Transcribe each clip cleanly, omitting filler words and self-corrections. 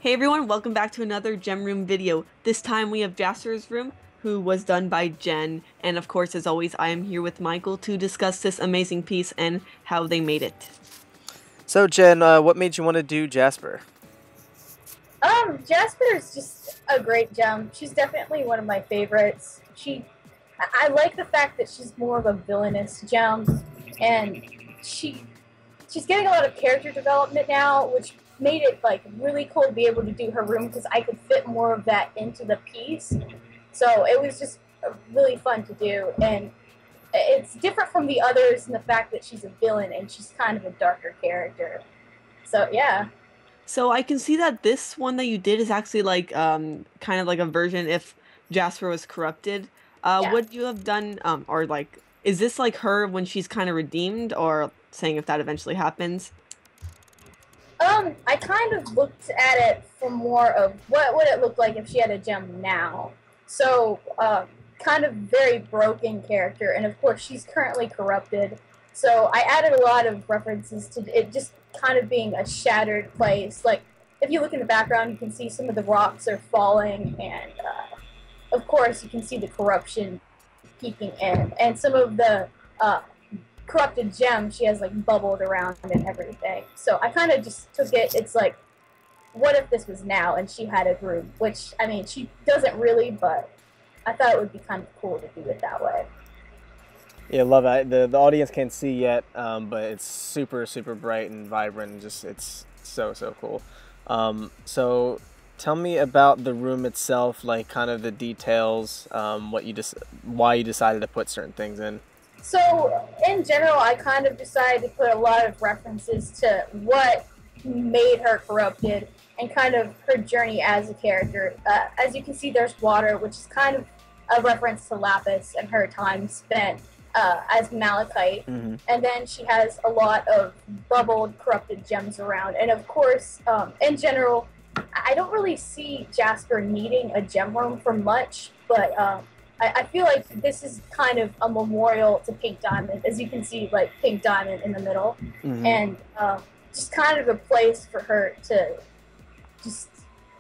Hey everyone, welcome back to another Gem Room video. This time we have Jasper's Room, who was done by Jen, and of course, as always, I am here with Michael to discuss this amazing piece and how they made it. So, Jen, what made you want to do Jasper? Jasper is just a great gem. She's definitely one of my favorites. I like the fact that she's more of a villainous gem, and she's getting a lot of character development now, which made it like really cool to be able to do her room because I could fit more of that into the piece. So it was just really fun to do, and it's different from the others in the fact that she's a villain and she's kind of a darker character. So yeah. So I can see that this one that you did is actually like kind of like a version if Jasper was corrupted. Yeah. Would you have done or like is this like her when she's kind of redeemed or saying if that eventually happens? I kind of looked at it for more of what would it look like if she had a gem now. So, kind of very broken character, and of course she's currently corrupted. So I added a lot of references to it just kind of being a shattered place. Like, if you look in the background, you can see some of the rocks are falling, and of course you can see the corruption peeking in, and some of the corrupted gem she has like bubbled around and everything. So I kind of just took it. It's like, what if this was now and she had a groove? Which I mean, she doesn't really, but I thought it would be kind of cool to do it that way. Yeah, love it. The audience can't see yet, but it's super bright and vibrant. And just it's so cool. So tell me about the room itself, like kind of the details, why you decided to put certain things in. So in general, I kind of decided to put a lot of references to what made her corrupted and kind of her journey as a character. As you can see, there's water, which is kind of a reference to Lapis and her time spent as Malachite. Mm-hmm. And then she has a lot of bubbled, corrupted gems around. And of course, in general, I don't really see Jasper needing a gem room for much, but I feel like this is kind of a memorial to Pink Diamond, as you can see, like Pink Diamond in the middle, Mm-hmm. and just kind of a place for her to just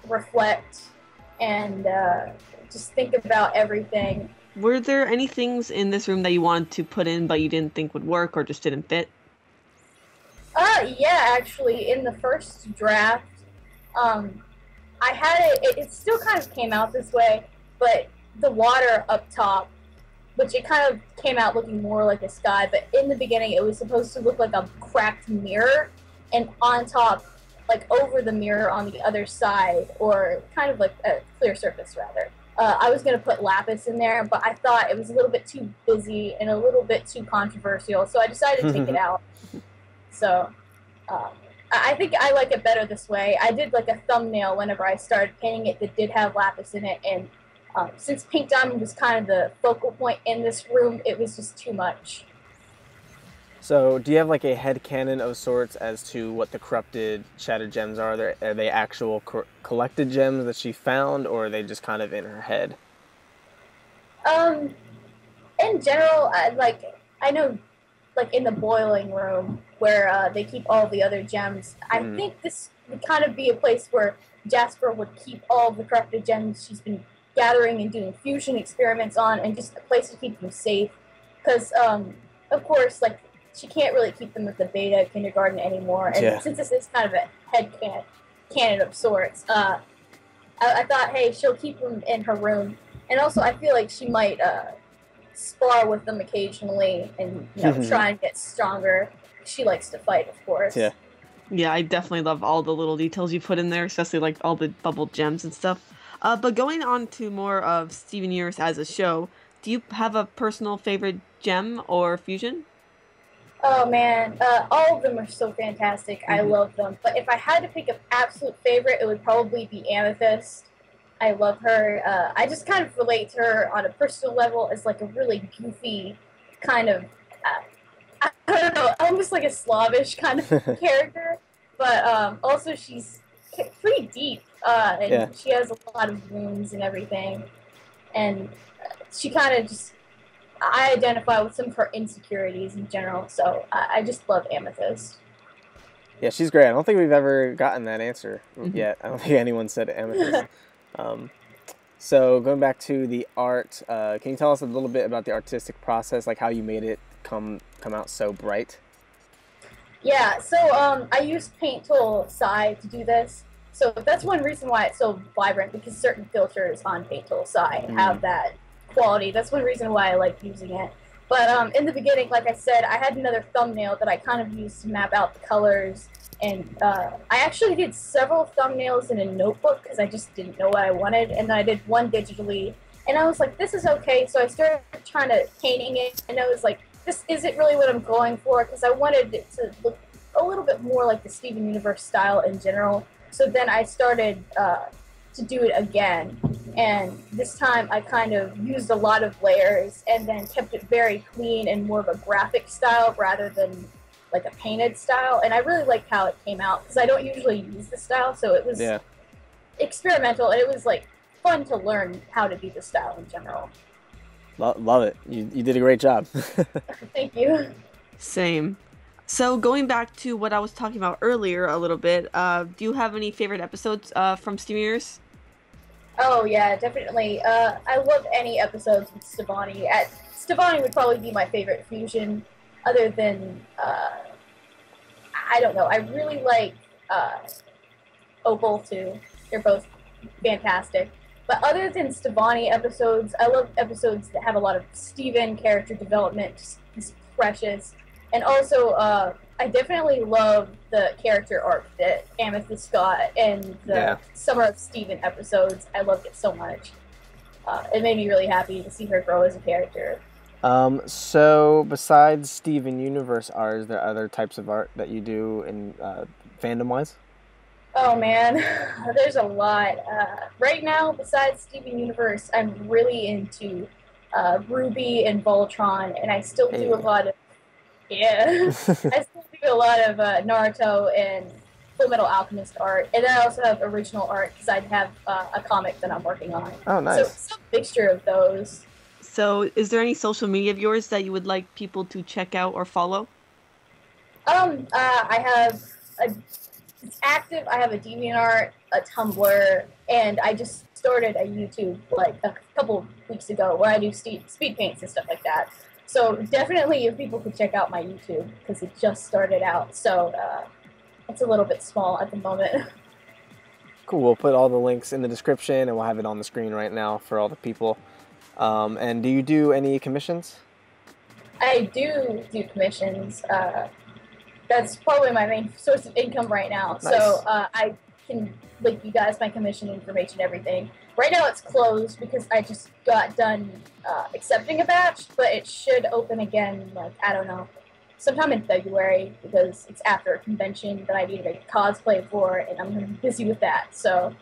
reflect and just think about everything. Were there any things in this room that you wanted to put in but you didn't think would work or just didn't fit? Yeah, actually, in the first draft, I had it still kind of came out this way, but the water up top, which it kind of came out looking more like a sky, but in the beginning it was supposed to look like a cracked mirror, and on top, like over the mirror on the other side, or kind of like a clear surface rather. I was going to put Lapis in there, but I thought it was a little bit too busy and a little bit too controversial, so I decided to take it out. So, I think I like it better this way. I did like a thumbnail whenever I started painting it that did have Lapis in it, and since Pink Diamond was kind of the focal point in this room, it was just too much. So, do you have like a headcanon of sorts as to what the corrupted shattered gems are? Are they actual collected gems that she found, or are they just kind of in her head? In general, I know, like in the boiling room where they keep all the other gems. I think this would kind of be a place where Jasper would keep all the corrupted gems she's been gathering and doing fusion experiments on, and just a place to keep them safe. Because, of course, like, she can't really keep them at the beta kindergarten anymore. And Yeah. since this is kind of a canon of sorts, I thought, hey, she'll keep them in her room. And also, I feel like she might spar with them occasionally and try and get stronger. She likes to fight, of course. Yeah. Yeah, I definitely love all the little details you put in there, especially like all the bubbled gems and stuff. But going on to more of Steven Universe as a show, do you have a personal favorite gem or fusion? Oh man, all of them are so fantastic. I love them. But if I had to pick an absolute favorite, it would probably be Amethyst. I love her. I just kind of relate to her on a personal level as like a really goofy kind of, I don't know, almost like a Slavish kind of character. But also she's pretty deep, and Yeah. she has a lot of wounds and everything. And she kind of just, I identify with some of her insecurities in general, so I just love Amethyst. Yeah, she's great. I don't think we've ever gotten that answer yet. I don't think anyone said Amethyst. Um, so going back to the art, can you tell us a little bit about the artistic process, like how you made it come out so bright? Yeah, so I used Paint Tool Sai to do this. So that's one reason why it's so vibrant, because certain filters on Paint Tool Sai have that quality. That's one reason why I like using it. But in the beginning, like I said, I had another thumbnail that I kind of used to map out the colors. And I actually did several thumbnails in a notebook because I just didn't know what I wanted. And then I did one digitally. And I was like, this is okay. So I started trying to painting it. And I was like, this isn't really what I'm going for, because I wanted it to look a little bit more like the Steven Universe style in general. So then I started to do it again, and this time I kind of used a lot of layers and then kept it very clean and more of a graphic style rather than like a painted style. And I really liked how it came out, because I don't usually use the style, so it was experimental, and it was like fun to learn how to do the style in general. Love it. You did a great job. Thank you. Same. So going back to what I was talking about earlier a little bit, do you have any favorite episodes from Steven Universe? Oh yeah, definitely. I love any episodes with Stevani. Stevani would probably be my favorite fusion, other than I don't know. I really like Opal too. They're both fantastic. But other than Stevani episodes, I love episodes that have a lot of Steven character development. Just he's precious. And also, I definitely love the character arc that Amethyst got in the Summer of Steven episodes. I loved it so much. It made me really happy to see her grow as a character. So besides Steven Universe art, is there other types of art that you do in fandom-wise? Oh man, there's a lot. Right now, besides Steven Universe, I'm really into Ruby and Voltron, and I still do a lot of I still do a lot of Naruto and Full Metal Alchemist art, and then I also have original art because I have a comic that I'm working on. Oh, nice. So it's a mixture of those. So is there any social media of yours that you would like people to check out or follow? I have it's active. I have a DeviantArt, a Tumblr, and I just started a YouTube like a couple weeks ago where I do speed paints and stuff like that. So definitely, if people could check out my YouTube, because it just started out. So it's a little bit small at the moment. Cool. We'll put all the links in the description, and we'll have it on the screen right now for all the people. And do you do any commissions? I do commissions. That's probably my main source of income right now. Nice. So I can link you guys my commission information, everything. Right now it's closed because I just got done accepting a batch, but it should open again, like, I don't know, sometime in February, because it's after a convention that I need to cosplay for, and I'm going to be busy with that. So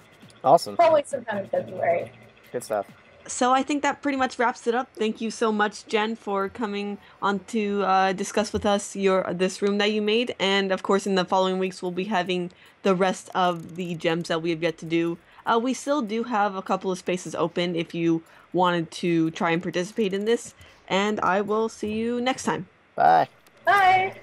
Awesome. probably sometime in February. Good stuff. So I think that pretty much wraps it up. Thank you so much, Jen, for coming on to discuss with us this room that you made. And of course, in the following weeks, we'll be having the rest of the gems that we have yet to do. We still do have a couple of spaces open if you wanted to try and participate in this. And I will see you next time. Bye. Bye!